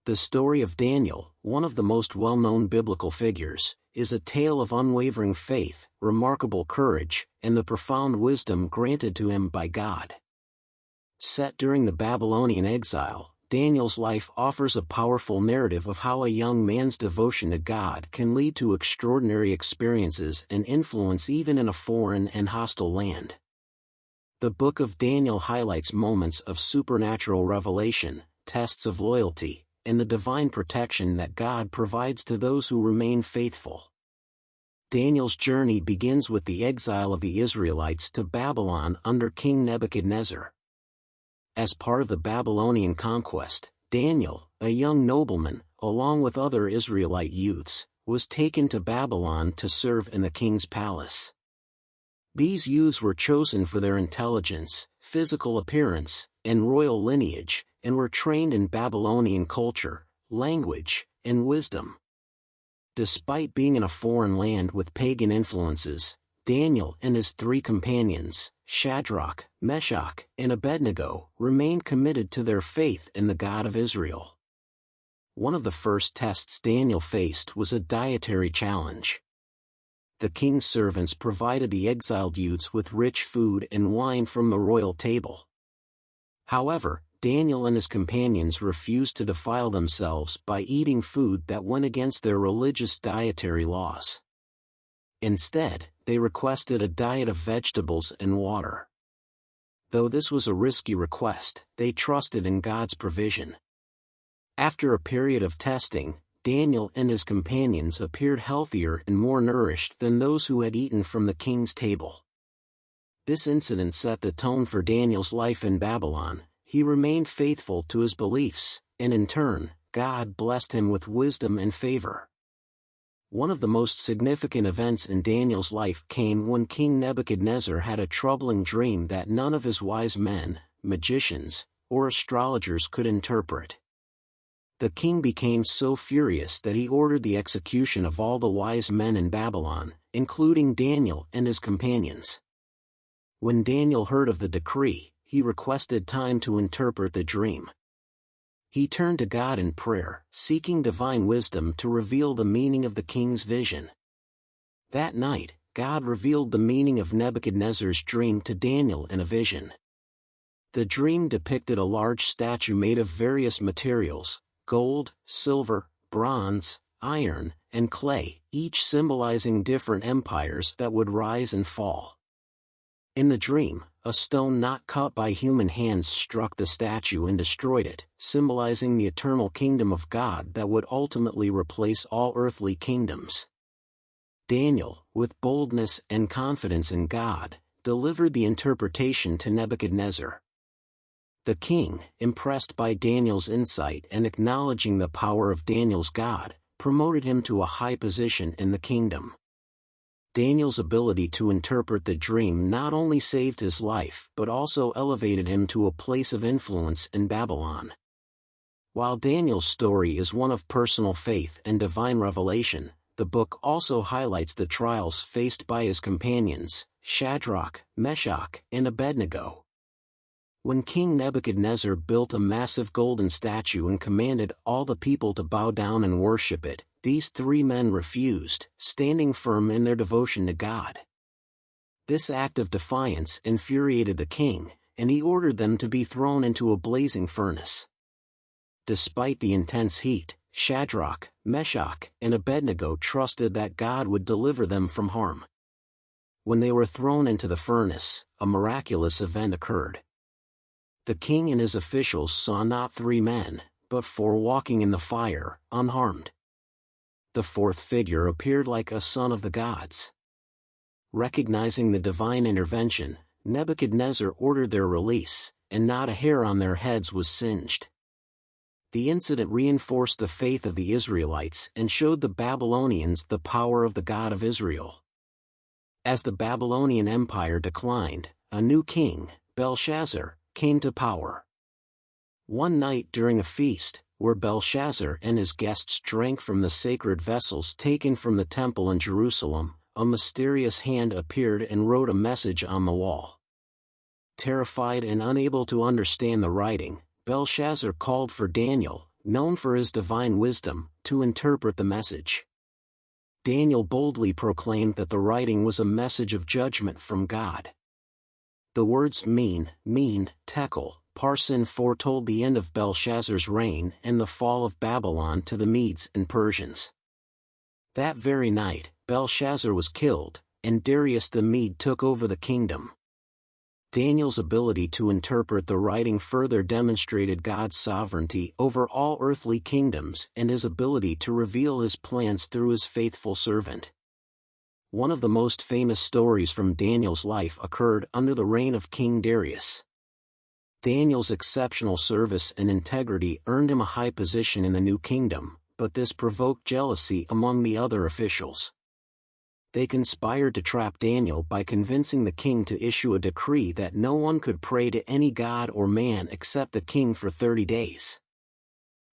The story of Daniel, one of the most well-known biblical figures, is a tale of unwavering faith, remarkable courage, and the profound wisdom granted to him by God. Set during the Babylonian exile, Daniel's life offers a powerful narrative of how a young man's devotion to God can lead to extraordinary experiences and influence even in a foreign and hostile land. The book of Daniel highlights moments of supernatural revelation, tests of loyalty, and the divine protection that God provides to those who remain faithful. Daniel's journey begins with the exile of the Israelites to Babylon under King Nebuchadnezzar. As part of the Babylonian conquest, Daniel, a young nobleman, along with other Israelite youths, was taken to Babylon to serve in the king's palace. These youths were chosen for their intelligence, physical appearance, and royal lineage, and were trained in Babylonian culture, language, and wisdom. Despite being in a foreign land with pagan influences, Daniel and his 3 companions, Shadrach, Meshach, and Abednego, remained committed to their faith in the God of Israel. One of the first tests Daniel faced was a dietary challenge. The king's servants provided the exiled youths with rich food and wine from the royal table. However, Daniel and his companions refused to defile themselves by eating food that went against their religious dietary laws. Instead, they requested a diet of vegetables and water. Though this was a risky request, they trusted in God's provision. After a period of testing, Daniel and his companions appeared healthier and more nourished than those who had eaten from the king's table. This incident set the tone for Daniel's life in Babylon. He remained faithful to his beliefs, and in turn, God blessed him with wisdom and favor. One of the most significant events in Daniel's life came when King Nebuchadnezzar had a troubling dream that none of his wise men, magicians, or astrologers could interpret. The king became so furious that he ordered the execution of all the wise men in Babylon, including Daniel and his companions. When Daniel heard of the decree, he requested time to interpret the dream. He turned to God in prayer, seeking divine wisdom to reveal the meaning of the king's vision. That night, God revealed the meaning of Nebuchadnezzar's dream to Daniel in a vision. The dream depicted a large statue made of various materials: gold, silver, bronze, iron, and clay, each symbolizing different empires that would rise and fall. In the dream, a stone not cut by human hands struck the statue and destroyed it, symbolizing the eternal kingdom of God that would ultimately replace all earthly kingdoms. Daniel, with boldness and confidence in God, delivered the interpretation to Nebuchadnezzar. The king, impressed by Daniel's insight and acknowledging the power of Daniel's God, promoted him to a high position in the kingdom. Daniel's ability to interpret the dream not only saved his life but also elevated him to a place of influence in Babylon. While Daniel's story is one of personal faith and divine revelation, the book also highlights the trials faced by his companions, Shadrach, Meshach, and Abednego. When King Nebuchadnezzar built a massive golden statue and commanded all the people to bow down and worship it, these 3 men refused, standing firm in their devotion to God. This act of defiance infuriated the king, and he ordered them to be thrown into a blazing furnace. Despite the intense heat, Shadrach, Meshach, and Abednego trusted that God would deliver them from harm. When they were thrown into the furnace, a miraculous event occurred. The king and his officials saw not 3 men, but 4 walking in the fire, unharmed. The 4th figure appeared like a son of the gods. Recognizing the divine intervention, Nebuchadnezzar ordered their release, and not a hair on their heads was singed. The incident reinforced the faith of the Israelites and showed the Babylonians the power of the God of Israel. As the Babylonian Empire declined, a new king, Belshazzar, came to power. One night during a feast, where Belshazzar and his guests drank from the sacred vessels taken from the temple in Jerusalem, a mysterious hand appeared and wrote a message on the wall. Terrified and unable to understand the writing, Belshazzar called for Daniel, known for his divine wisdom, to interpret the message. Daniel boldly proclaimed that the writing was a message of judgment from God. The words mean, tekel, parsin foretold the end of Belshazzar's reign and the fall of Babylon to the Medes and Persians. That very night, Belshazzar was killed, and Darius the Mede took over the kingdom. Daniel's ability to interpret the writing further demonstrated God's sovereignty over all earthly kingdoms and his ability to reveal his plans through his faithful servant. One of the most famous stories from Daniel's life occurred under the reign of King Darius. Daniel's exceptional service and integrity earned him a high position in the new kingdom, but this provoked jealousy among the other officials. They conspired to trap Daniel by convincing the king to issue a decree that no one could pray to any god or man except the king for 30 days.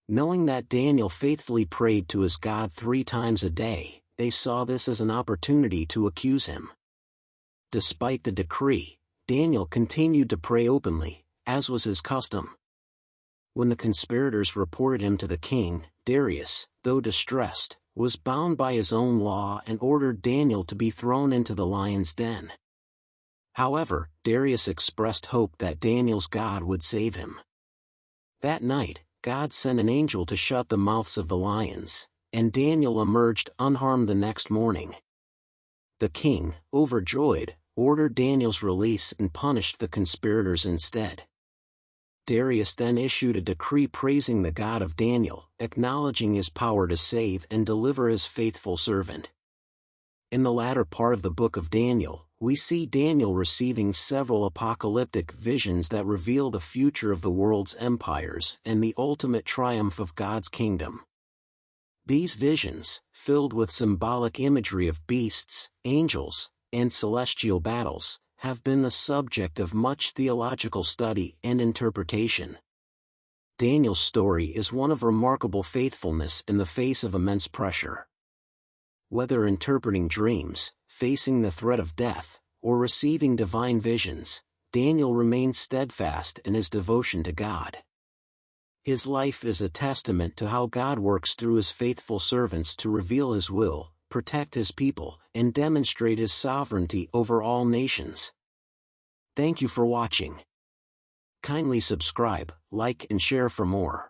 Knowing that Daniel faithfully prayed to his God 3 times a day, they saw this as an opportunity to accuse him. Despite the decree, Daniel continued to pray openly, as was his custom. When the conspirators reported him to the king, Darius, though distressed, was bound by his own law and ordered Daniel to be thrown into the lion's den. However, Darius expressed hope that Daniel's God would save him. That night, God sent an angel to shut the mouths of the lions, and Daniel emerged unharmed the next morning. The king, overjoyed, ordered Daniel's release and punished the conspirators instead. Darius then issued a decree praising the God of Daniel, acknowledging his power to save and deliver his faithful servant. In the latter part of the book of Daniel, we see Daniel receiving several apocalyptic visions that reveal the future of the world's empires and the ultimate triumph of God's kingdom. These visions, filled with symbolic imagery of beasts, angels, and celestial battles, have been the subject of much theological study and interpretation. Daniel's story is one of remarkable faithfulness in the face of immense pressure. Whether interpreting dreams, facing the threat of death, or receiving divine visions, Daniel remained steadfast in his devotion to God. His life is a testament to how God works through his faithful servants to reveal his will, protect his people, and demonstrate his sovereignty over all nations. Thank you for watching. Kindly subscribe, like and share for more.